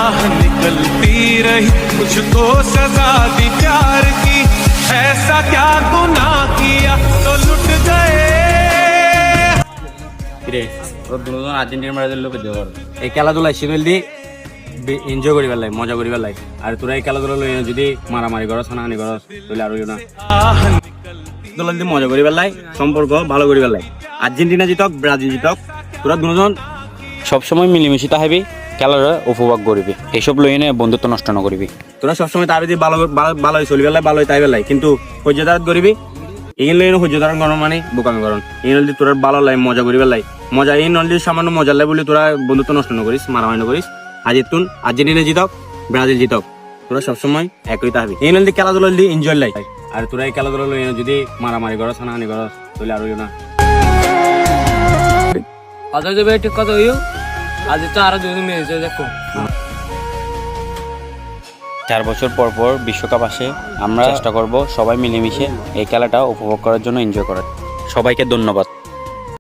आह निकलती रही मुझको सजा दी प्यार की ऐसा क्या गुनाह किया तो लुट गए রে ওর দুজন আর্জেন্টিনা ব্রাজিল লোকে দেওয়ার এই খেলাধুলা শিবির দি এনজয় করি পেলাই মজা করি পেলাই আর তোরা এই খেলাধুলা লই যদি মারামারি করস হানাহানি করস তাহলে আর না খেলাধুলা যদি মজা করি পেলাই সম্পর্ক ভালো করি পেলাই আর্জেন্টিনা জিতক ব্রাজিল জিতক তোরা দুজন সবসময় মিলেমিশে থাকবি, খেলার উপভোগ করবি, এইসব লই এনে বন্ধুত্ব নষ্ট না করবি। তোরা সবসময় তার যদি ভালোই চলি পেলাই ভালোই তাই পেলাই কিন্তু সহ্যতার করবি এই লই সহ্যতার গরম মানে বোকামি করন এই নদী তোর ভালো লাই মজা করি পেলাই মজা এই নদী সামান্য মজা লাই বলে তোরা বন্ধুত্ব নষ্ট না করিস মারামারি না করিস আজিতুন আর্জেন্টিনা জিতক ব্রাজিল জিতক তোরা সবসময় একই থাকবি এই নদী খেলাধুলা যদি এনজয় লাই আর তোরা এই খেলাধুলা লই যদি মারামারি করস হানাহানি করস তাহলে আর না কথা যাবে ঠিক কথা হইও আজ তো আরো দুদিন মেয়েছে দেখো 4 বছর পর পর বিশ্বকাপ আসে, আমরা চেষ্টা করব সবাই মিলেমিশে এই খেলাটা উপভোগ করার জন্য, এনজয় করার। সবাইকে ধন্যবাদ।